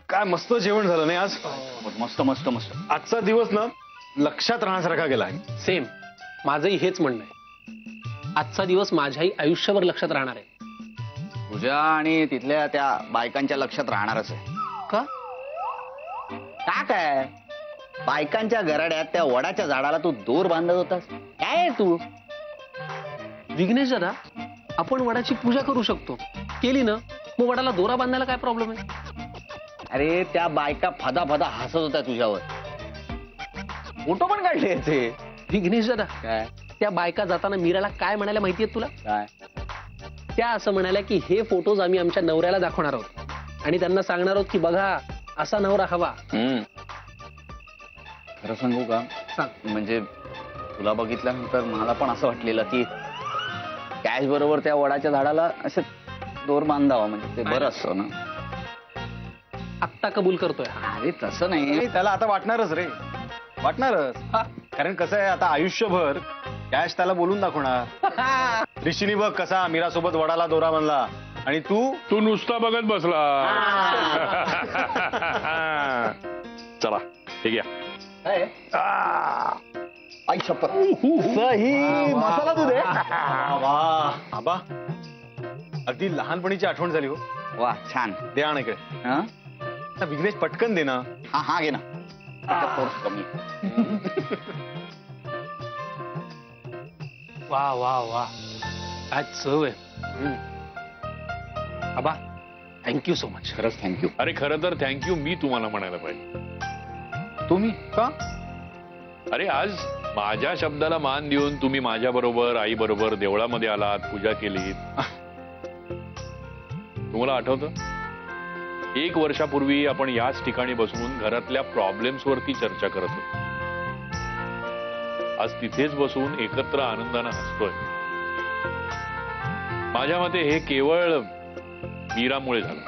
काय मस्त जेवण झालं नाही आज. मस्त मस्त मस्त. आजचा दिवस ना लक्षात राहण्यासारखा गेलाय. सेम, माझंही हेच म्हणणं आहे. आजचा दिवस माझ्याही आयुष्यभर लक्षात राहणार आहे. तुझ्या आणि तिथल्या त्या बायकांच्या लक्षात राहणारच आहे. का? का काय बायकांच्या गराड्यात त्या वडाच्या झाडाला तू दोर बांधत होतास. काय आहे तू? विघ्नेश दादा, आपण वडाची पूजा करू शकतो. केली ना, मग वडाला दोरा बांधायला काय प्रॉब्लेम आहे? अरे त्या बायका फदा फदा हसत होत्या तुझ्यावर. फोटो पण काढले याचे. विघ्नेश दादा, काय त्या बायका जाताना मीराला काय म्हणायला माहितीये तुला? काय? त्या असं म्हणाल्या की हे फोटोज आम्ही आमच्या नवऱ्याला दाखवणार आहोत आणि त्यांना सांगणार आहोत की बघा असा नवरा हवा. खरं सांगू का? सांग. म्हणजे तुला बघितल्यानंतर मला पण असं वाटलेलं की कॅश बरोबर त्या वडाच्या झाडाला असं दोर बांधावा, म्हणजे ते बरं असतं ना. आत्ता कबूल करतोय. अरे तसं नाही. त्याला आता वाटणारच रे, वाटणारच. कारण कसं आहे, आता आयुष्यभर कॅश त्याला बोलून दाखवणार. ऋषीनी बघ कसा मीरा सोबत वडाला दोरा बांधला आणि तू नुसता बघत बसला. चला हे घ्या. आई शपथ. सही मसाला दूध आहे. वा आबा, अगदी लहानपणीची आठवण झाली हो. वा छान. दे आण इकडे. हा विघ्नेश पटकन दे ना. हा हा घे ना. फोर्स कमी. वा वा वा, काय चव आहे. आबा, थँक्यू सो मच. खरंच थँक्यू. अरे खरं तर थँक्यू मी तुम्हाला म्हणायला पाहिजे. तुम्ही का? अरे आज माझ्या शब्दाला मान देऊन तुम्ही माझ्या बरोबर आई बरोबर देवळामध्ये आलात, पूजा केलीत. तुम्हाला आठवतं 1 वर्षापूर्वी आपण याच ठिकाणी बसून घरातल्या प्रॉब्लेम्स वरती चर्चा करत होतो. आज तिथेच बसून एकत्र आनंदानं हसतोय. माझ्या मते हे केवळ मीरामुळे झालं.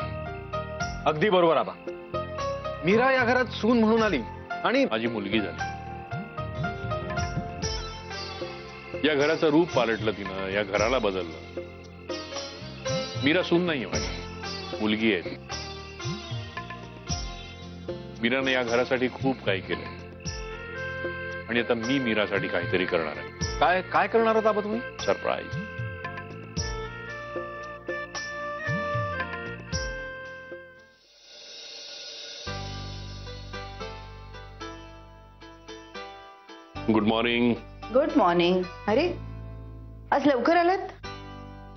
अगदी बरोबर आबा. मीरा या घरात सून म्हणून आली आणि माझी मुलगी झाली. या घराचं रूप पालटलं तिनं, या घराला बदललं. मीरा सून नाहीये माझी, मुलगी आहे ती. मीराने या घरासाठी खूप काही केलंय आणि आता मी मीरासाठी काहीतरी करणार आहे. काय काय करणार होता आबा तुम्ही? Surprise. Good morning. Good morning. अरे आज लवकर आलात?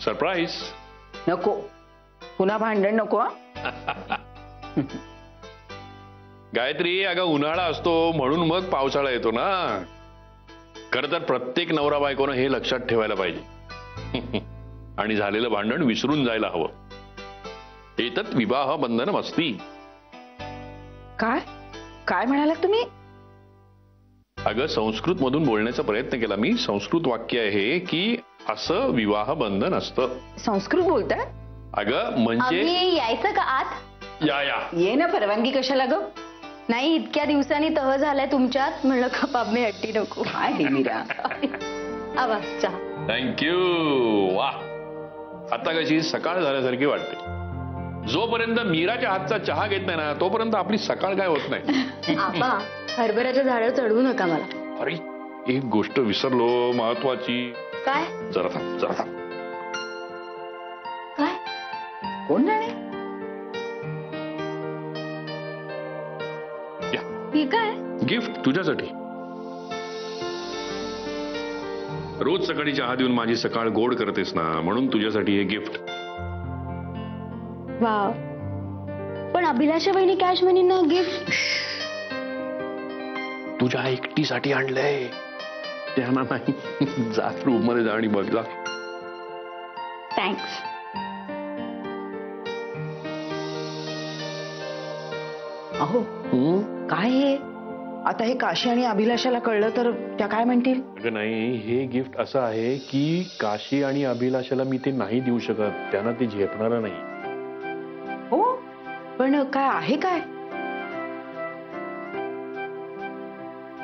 सरप्राईज. नको, पुन्हा भांडण नको. गायत्री, अगं उन्हाळा असतो म्हणून मग पावसाळा येतो ना. खरं तर प्रत्येक नवरा बायकोनं हे लक्षात ठेवायला पाहिजे आणि झालेलं भांडण विसरून जायला हवं. एतत् विवाह बंधनम अस्ति. काय काय म्हणालात तुम्ही? अगं संस्कृत मधून बोलण्याचा प्रयत्न केला मी. संस्कृत वाक्य आहे की असं विवाह बंधन असतं. संस्कृत बोलताय? अगं म्हणजे यायचं का आत? या या ये ना, परवानगी कशाला ग? नाही, इतक्या दिवसांनी तह झालाय तुमच्यात, म्हणलं कपाब मी हट्टी नको. काय हे मीरा? आवा चहा. थँक्यू. वा, आता कशी सकाळ झाल्यासारखी वाटते. जोपर्यंत मीराच्या हातचा चहा घेत नाही ना तोपर्यंत आपली सकाळ काय होत नाही. आपा, हरभऱ्याच्या झाडावर चढवू नका मला. अरे एक गोष्ट विसरलो महत्वाची. काय? जरा थांब जरा थांब. काय? कोण जाणे? ही काय? गिफ्ट तुझ्यासाठी. रोज सकाळी चहा देऊन माझी सकाळ गोड करतेस ना, म्हणून तुझ्यासाठी हे गिफ्ट. वाव. पण अभिलाषा वहिनी कॅश मनींना गिफ्ट तुझ्या एकटीसाठी आणलंय. त्यांना नाही. जा रूम मध्ये जा आणि बघ जा. थँक्स. अहो काय हे? आता हे काशी आणि अभिलाषाला कळलं तर त्या काय म्हणतील? अगं नाही, हे गिफ्ट असं आहे की काशी आणि अभिलाषाला मी ते नाही देऊ शकत. त्यांना ते झेपणार नाही. हो, पण काय आहे काय?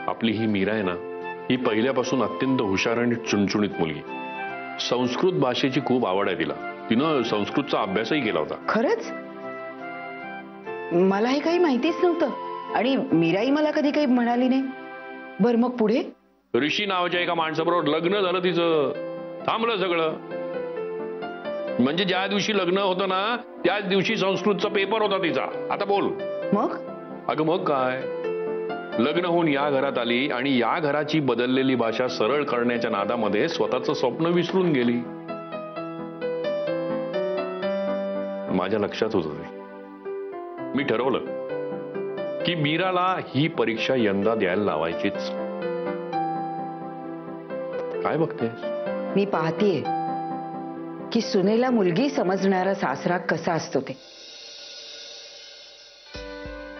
आपली ही मीरा आहे ना, ही पहिल्यापासून अत्यंत हुशार आणि चुणचुणीत मुलगी. संस्कृत भाषेची खूप आवड आहे तिला. तिनं संस्कृतचा अभ्यासही केला होता. खरंच? मला हे काही माहितीच नव्हतं आणि मीराही मला कधी काही म्हणाली नाही. बर मग पुढे? ऋषी नावाच्या एका माणसाबरोबर लग्न झालं तिचं. थांबलं सगळं. म्हणजे ज्या दिवशी लग्न होतं ना त्याच दिवशी संस्कृतचा पेपर होता तिचा. आता बोल. मग? अगं मग काय, लग्न होऊन या घरात आली आणि या घराची बदललेली भाषा सरळ करण्याच्या नादामध्ये स्वतःचं स्वप्न विसरून गेली. माझ्या लक्षात होतं ते. मी ठरवलं की मीराला ही परीक्षा यंदा द्यायला लावायचीच. काय बघतेस? मी पाहतीये की सुनेला मुलगी समजणारा सासरा कसा असतो ते.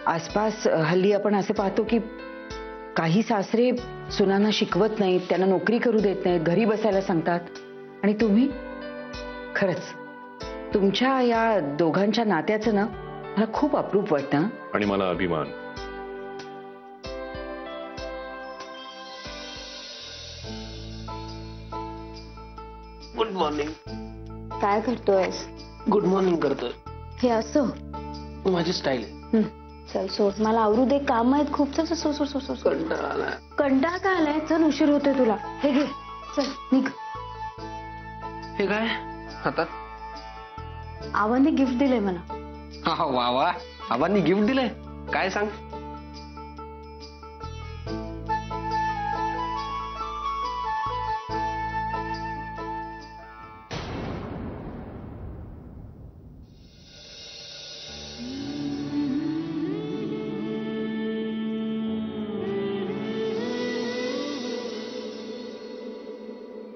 आसपास हल्ली आपण असे पाहतो की काही सासरे सुनांना शिकवत नाहीत, त्यांना नोकरी करू देत नाहीत, घरी बसायला सांगतात. आणि तुम्ही, खरंच तुमच्या या दोघांच्या नात्याचं ना मला खूप अप्रूप वाटतं. आणि मला अभिमान. Good morning. काय करतोयस? गुड मॉर्निंग करतोय. हे असं? माझी स्टाईल आहे. चल सोड, मला आवरू दे, काम आहेत खूप. चल सोड सोड सोड सोड. कंटाळा आलाय. कंटाळा का आलाय? चल उशीर होतोय तुला. हे घे, चल निघ. हे काय हातात? आवाने गिफ्ट दिलंय मला. हा वा वा, आबांनी गिफ्ट दिलंय. काय सांग?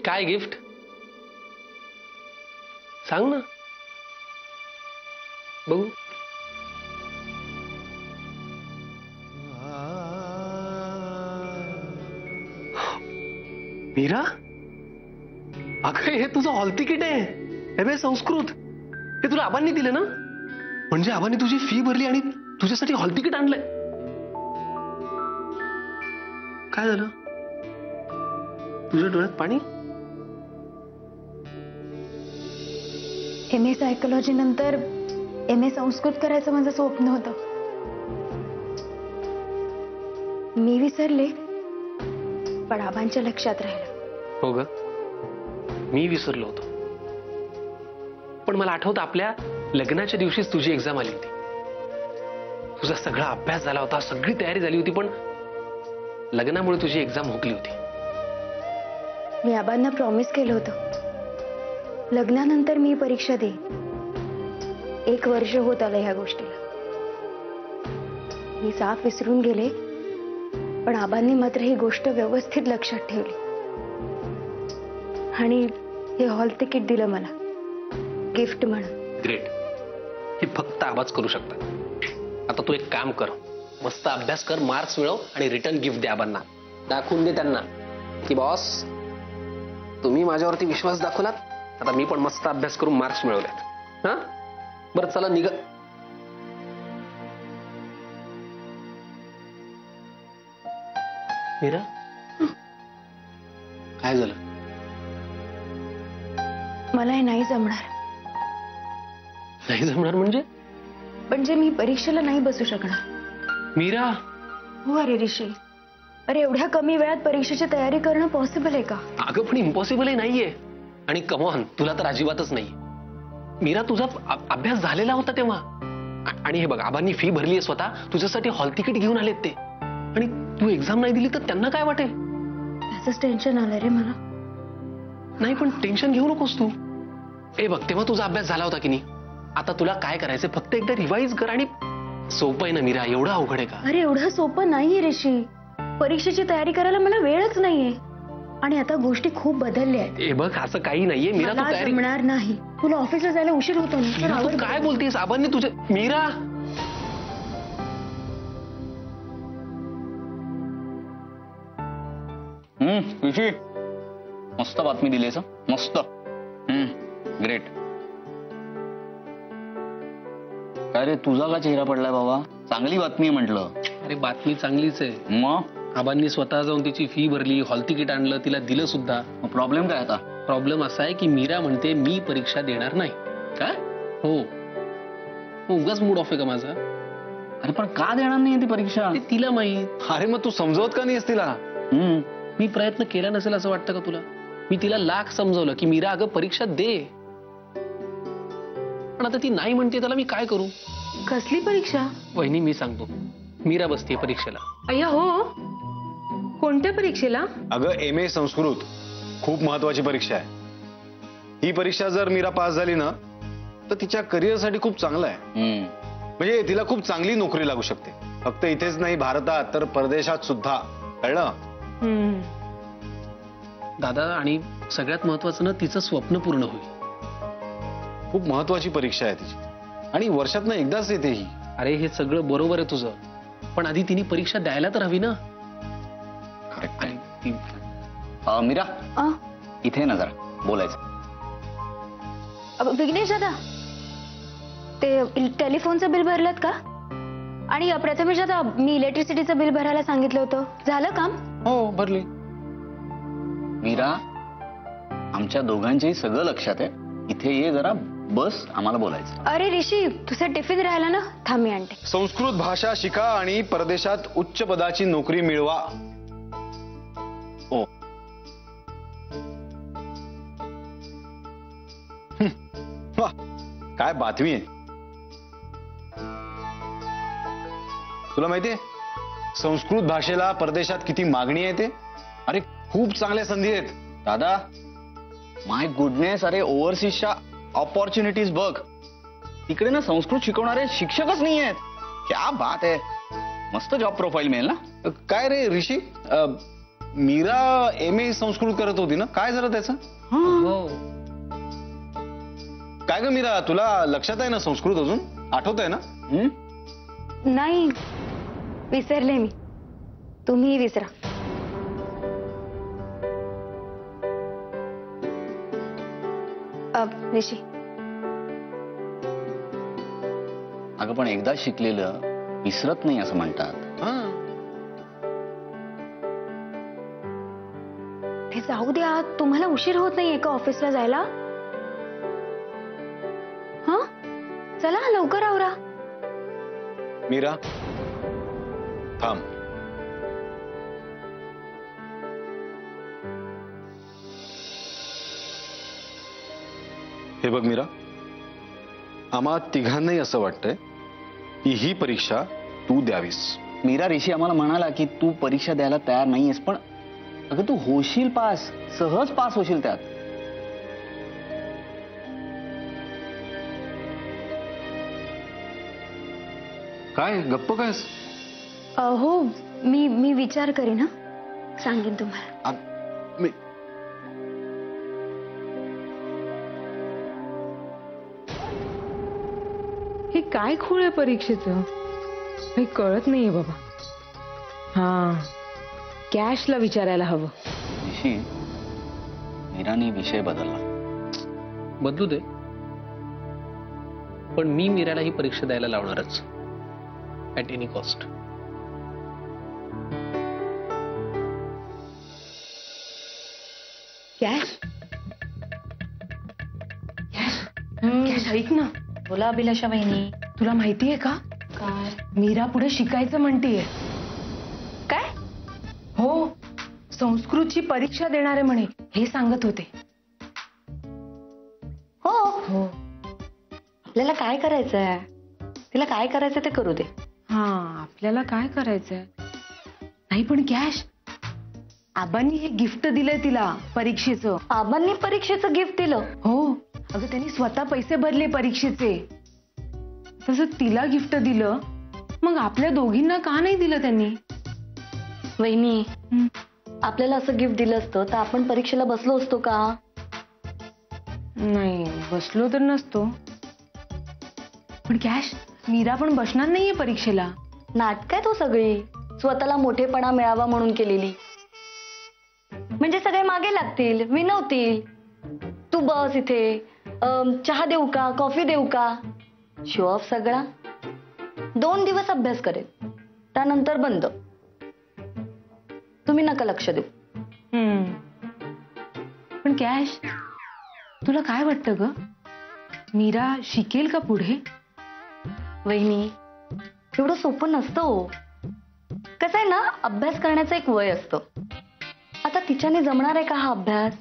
काय गिफ्ट सांग ना बघू. मीरा, अगं हे तुझं हॉल तिकीट आहे. एम.ए. संस्कृत. हे तुला आबांनी दिले ना? म्हणजे आबांनी तुझी फी भरली आणि तुझ्यासाठी हॉल तिकीट आणलंय. काय झालं? तुझ्या डोळ्यात पाणी? एम.ए. सायकोलॉजी नंतर एम.ए. संस्कृत करायचं माझं स्वप्न होतं. मी विसरले, पण आबांच्या लक्षात राहिलं. हो ग, मी विसरलो होतो. पण मला आठवतं आपल्या लग्नाच्या दिवशीच तुझी एक्झाम आली होती. तुझा सगळा अभ्यास झाला होता, सगळी तयारी झाली होती, पण लग्नामुळे तुझी एक्झाम हुकली होती. मी आबांना प्रॉमिस केलं होतं, लग्नानंतर मी परीक्षा देईन. 1 वर्ष होत आलं ह्या गोष्टीला. मी साफ विसरून गेले, पण आबांनी मात्र ही गोष्ट व्यवस्थित लक्षात ठेवली आणि हे हॉल तिकीट दिलं मला गिफ्ट म्हणून. ग्रेट. हे फक्त आबाच करू शकतात. आता तू एक काम कर, मस्त अभ्यास कर, मार्क्स मिळव आणि रिटर्न गिफ्ट दे आबांना. दाखवून दे त्यांना की बॉस, तुम्ही माझ्यावरती विश्वास दाखवलात, आता मी पण मस्त अभ्यास करून मार्क्स मिळवलेत. हा बरं, चला निघ. मीरा, काय झालं? मला हे नाही जमणार. नाही जमणार म्हणजे? म्हणजे मी परीक्षेला नाही बसू शकणार. मीरा. हो अरे ऋषी, अरे एवढ्या कमी वेळात परीक्षेची तयारी करणं पॉसिबल आहे का? अगं पण इम्पॉसिबलही नाहीये. आणि कमॉन, तुला तर अजिबातच नाही. मीरा, तुझा अभ्यास झालेला होता तेव्हा. आणि हे बघ, आबांनी फी भरली आहे स्वतः, तुझ्यासाठी हॉल तिकीट घेऊन आलेत ते. आणि तू एक्झाम नाही दिली तर त्यांना काय वाटेल? त्याचंच टेन्शन आलंय रे मला. नाही पण टेन्शन घेऊ नकोस तू. ए बघ, तेव्हा तुझा अभ्यास झाला होता की नाही? आता तुला काय करायचं, फक्त एकदा रिवाइज कर. आणि सोपं आहे ना मीरा, एवढं अवघड आहे का? अरे एवढं सोपं नाहीये ऋषी. परीक्षेची तयारी करायला मला वेळच नाहीये आणि आता गोष्टी खूप बदलल्या आहेत. ए बघ, असं काही नाहीये मीरा, तू मला तयारी. जमणार नाही. तुला ऑफिसला जायला उशीर होतो ना. तर मीरा, तू आवर. काय बोलतेस? आबांनी तुझे. मीरा, ऋषी, मस्त बातमी दिलीस. मस्त. ग्रेट. काय रे, तुझा का चेहरा पडलाय बाबा? चांगली बातमी म्हटलं. अरे बातमी चांगलीच आहे. मग आबांनी स्वतः जाऊन तिची फी भरली, हॉल तिकीट आणलं, तिला दिलं सुद्धा. प्रॉब्लेम काय आता? प्रॉब्लेम असा आहे की मीरा म्हणते मी परीक्षा देणार नाही. काय? हो. उगाच मूड ऑफ आहे का माझा? अरे पण का देणार नाही ती परीक्षा? ते तिला माहित. अरे मग तू समजवत का नाहीस तिला? मी प्रयत्न केला नसेल असं वाटतं का तुला? मी तिला लाख समजवलं की मीरा अगं परीक्षा दे, पण आता ती नाही म्हणते, त्याला मी काय करू? कसली परीक्षा? वहिनी मी सांगतो, मीरा बसते परीक्षेला. अय्या हो, कोणत्या परीक्षेला? अगं MA संस्कृत खूप महत्वाची परीक्षा आहे. ही परीक्षा जर मीरा पास झाली ना तर तिच्या करिअरसाठी खूप चांगलं आहे. म्हणजे तिला खूप चांगली नोकरी लागू शकते. फक्त इथेच नाही, भारतात तर परदेशात सुद्धा. कळलं? दादा, आणि सगळ्यात महत्वाचं ना, तिचं स्वप्न पूर्ण होईल. खूप महत्वाची परीक्षा आहे तिची, आणि वर्षातनं एकदाच येते ही. अरे हे सगळं बरोबर आहे तुझं, पण आधी तिने परीक्षा द्यायला तर हवी ना. आणि मीरा, इथे ना जरा बोलायचं. विघ्नेश दादा, ते टेलिफोनचं बिल भरलं का? आणि प्रथमेश दादा, मी इलेक्ट्रिसिटीचं बिल भरायला सांगितलं होतं, झालं काम? हो, भरली. मीरा, आमच्या दोघांचेही सगळं लक्षात आहे. इथे ये जरा, बस, आम्हाला बोलायचं. अरे ऋषी, तुझा टिफिन राहिला ना, थांब मी आणते. संस्कृत भाषा शिका आणि परदेशात उच्च पदाची नोकरी मिळवा. ओ, वाह, काय बातमी आहे. तुला माहितीये संस्कृत भाषेला परदेशात किती मागणी आहे ते? अरे खूप चांगल्या संधी आहेत. दादा, माय गुडनेस, अरे ओव्हरसीजच्या ऑपॉर्च्युनिटीज बघ. तिकडे ना संस्कृत शिकवणारे शिक्षकच नाही आहेत. क्या बात आहे. मस्त जॉब प्रोफाईल मिळेल ना. काय रे ऋषी, मीरा MA संस्कृत करत होती ना, काय झालं त्याचं? हो, काय ग मीरा, तुला लक्षात आहे ना संस्कृत अजून? आठवत आहे ना? नाही, विसरले मी. तुम्ही विसरा. ऋषी, अगं पण एकदा शिकलेलं विसरत नाही असं म्हणतात. हे जाऊ द्या, तुम्हाला उशीर होत नाहीये का ऑफिसला जायला? हा, चला लवकर आवरा. मीरा थांब. हे बघ मीरा, आम्हा तिघांनाही असं वाटतंय की ही परीक्षा तू द्यावीस. मीरा, ऋषी आम्हाला म्हणाला की तू परीक्षा द्यायला तयार नाहीयेस, पण अगं तू होशील पास, सहज पास होशील त्यात. काय गप्प कायस? हो, मी विचार करीन, ना सांगेन तुम्हाला. हे काय खूळ आहे परीक्षेचं, काही कळत नाहीये बाबा. हा, कॅशला विचारायला हवं. ऋषी, मीराने विषय बदलला. बदलू दे, पण मी मीराला ही परीक्षा द्यायला लावणारच, at any cost. Cash, cash ऐक ना. बोला अभिलाषा वहिनी. तुला माहितीये का, काय? मीरा पुढे शिकायचं म्हणतीये. काय? हो, संस्कृतची परीक्षा देणार आहे म्हणे, हे सांगत होते. हो, हो. आपल्याला काय करायचंय? तिला काय करायचं ते करू दे. हा, आपल्याला काय करायचंय? नाही पण कॅश, आबांनी हे गिफ्ट दिलंय तिला परीक्षेचं. आबांनी परीक्षेचं गिफ्ट दिलं? हो अगं, त्यांनी स्वतः पैसे भरले परीक्षेचे. तसं तिला गिफ्ट दिलं, मग आपल्या दोघींना का नाही दिलं त्यांनी? वहिनी, आपल्याला असं गिफ्ट दिलं असतं तर आपण परीक्षेला बसलो असतो का? नाही, बसलो तर नसतो. पण कॅश, मीरा पण बसणार नाहीये परीक्षेला. नाटक आहे तो सगळी, स्वतःला मोठेपणा मिळावा म्हणून केलेली. म्हणजे सगळे मागे लागतील, विनवतील. तू बस इथे, चहा देऊ का, कॉफी देऊ का? शो ऑफ सगळा. 2 दिवस अभ्यास करेल, त्यानंतर बंद. तुम्ही नका लक्ष देऊ. पण कॅश, तुला काय वाटतं ग, मीरा शिकेल का पुढे? वहिनी, एवढं सोपं नसतं हो. कसं आहे ना, अभ्यास करण्याचं एक वय असतं. आता तिच्याने जमणार आहे का हा अभ्यास?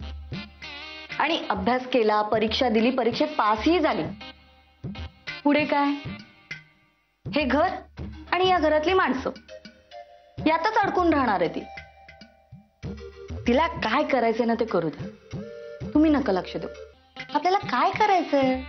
आणि अभ्यास केला, परीक्षा दिली, परीक्षेत पासही झाली, पुढे काय? हे घर आणि या घरातली माणसं, यातच अडकून राहणार आहे ती. तिला काय करायचंय ना ते करू द्या. तुम्ही नका लक्ष देऊ. आपल्याला काय करायचंय?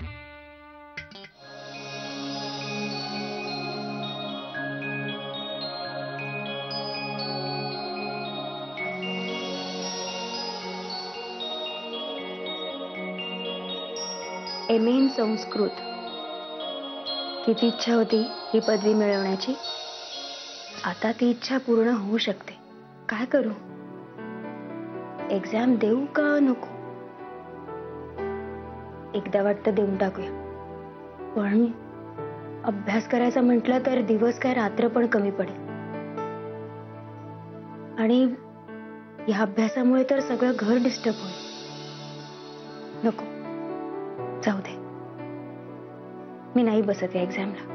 MA in Sanskrit. किती इच्छा होती ही पदवी मिळवण्याची. आता ती इच्छा पूर्ण होऊ शकते. काय करू? एक्झाम देऊ का नको? एकदा वाटतं देऊन टाकूया, पण अभ्यास करायचा म्हटलं तर दिवस काय रात्र पण कमी पडेल. आणि या अभ्यासामुळे तर सगळं घर डिस्टर्ब होईल. नको, जाऊ दे. मी नाही बसत या एक्झामला.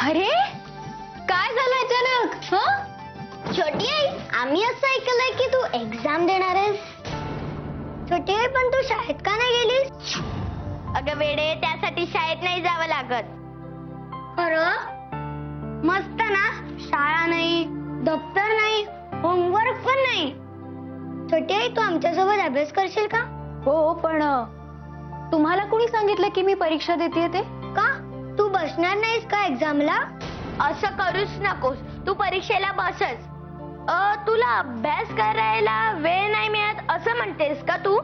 अरे काय झालं अचानक? छोटी आई, आम्ही असं ऐकलंय की तू एक्झाम देणार आहेस. छोटी आई, पण तू शाळेत का नाही गेलीस? अगं वेडे, त्यासाठी शाळेत नाही जावं लागत. खरं? मस्त ना, शाळा नाही, दप्तर नाही, होमवर्क पण नाही. छोटी आई, तू आमच्यासोबत अभ्यास करशील का? हो, पण तुम्हाला कोणी सांगितलं की मी परीक्षा देते ते? का तू बसणार नाहीस का एक्झामला? असं करूच नकोस, तू परीक्षेला बसच. तुला अभ्यास करायला वेळ नाही मिळत असं म्हणतेस का तू?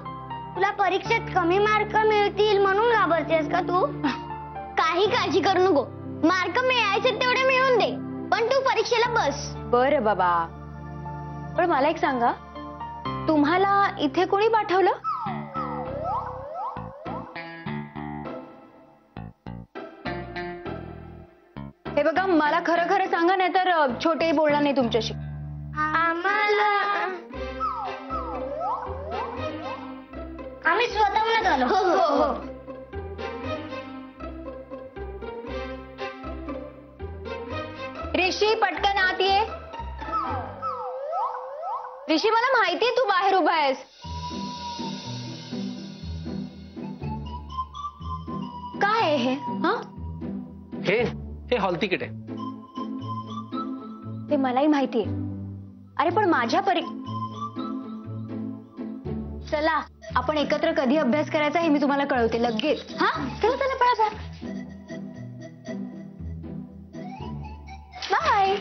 तुला परीक्षेत कमी मार्क मिळतील म्हणून घाबरतेस का तू? काही काळजी करू नको, मार्क मिळायचे तेवढे मिळून दे, पण तू परीक्षेला बस. बरं बाबा, पण मला एक सांगा, तुम्हाला इथे कोणी पाठवलं? हे बघा, मला खरं खरं सांगा, नाही तर छोटे बोलणार नाही तुमच्याशी. आम्हाला आम्ही स्वतःहूनच आलो. हो हो हो. ऋषी, पटकन आत ये. ऋषी, मला माहितीये तू बाहेर उभा आहेस. काय आहे हे? हे हॉल तिकीट आहे. ते मलाही माहितीये. अरे पण माझ्या चला, आपण एकत्र कधी अभ्यास करायचा हे मी तुम्हाला कळवते लगेच. हा, चला चला, पळा पळा. बाय.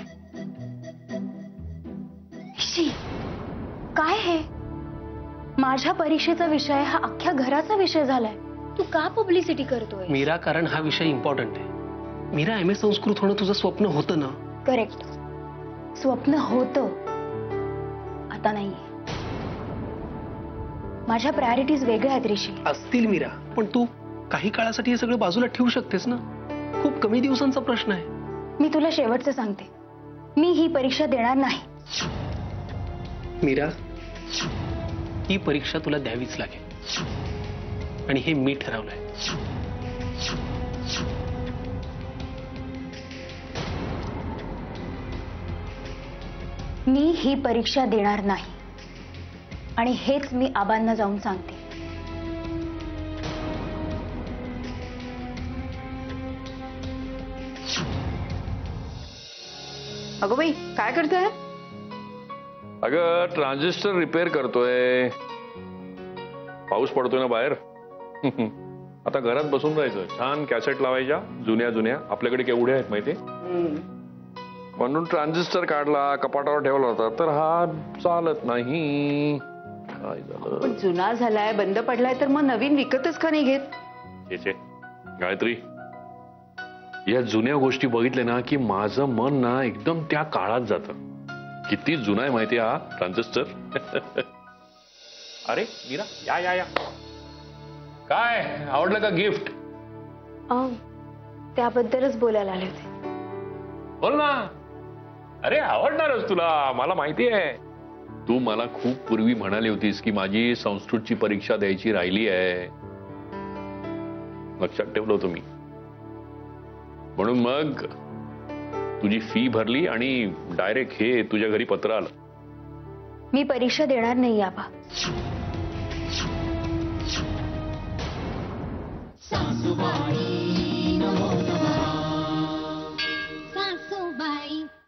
काय हे? माझ्या परीक्षेचा विषय हा अख्ख्या घराचा विषय झालाय. तू का पब्लिसिटी करतोय? मीरा, कारण हा विषय इम्पॉर्टंट आहे. मीरा, MA संस्कृत होणं तुझं स्वप्न होतं ना? करेक्ट, स्वप्न होतं, आता नाहीये. माझ्या प्रायोरिटीज वेगळ्या आहेत ऋषी. असतील मीरा, पण तू काही काळासाठी हे सगळं बाजूला ठेवू शकतेस ना. खूप कमी दिवसांचा प्रश्न आहे. मी तुला शेवटचं सांगते, मी ही परीक्षा देणार नाही. मीरा, ही परीक्षा तुला द्यावीच लागेल, आणि हे मी ठरवलंय. मी ही परीक्षा देणार नाही, आणि हेच मी आबांना जाऊन सांगते. अगं बाई, काय करताय? अगं ट्रान्झिस्टर रिपेअर करतोय. पाऊस पडतोय ना बाहेर. आता घरात बसून राहायचं, छान कॅसेट लावायच्या जुन्या जुन्या, आपल्याकडे केवढ्या आहेत माहितीये. म्हणून ट्रान्झिस्टर काढला, कपाटावर ठेवला होता, तर हा चालत नाही. काय झालं? पण जुना झालाय, बंद पडलाय, तर मग नवीन विकतच का नाही घेत? गायत्री, या जुन्या गोष्टी बघितल्या ना की माझं मन ना एकदम त्या काळात जातं. किती जुना आहे माहिती हा ट्रान्झिस्टर. अरे मीरा, या या या. काय आवडलं का गिफ्ट? त्याबद्दलच बोलायला आले होते. बोल ना. अरे आवडणारच तुला, मला माहिती आहे. तू मला खूप पूर्वी म्हणाली होतीस की माझी संस्कृतची परीक्षा द्यायची राहिली आहे. लक्षात ठेवलं होतं मी. म्हणून मग तुझी फी भरली आणि डायरेक्ट हे तुझ्या घरी पत्र आलं. मी परीक्षा देणार नाही आबा.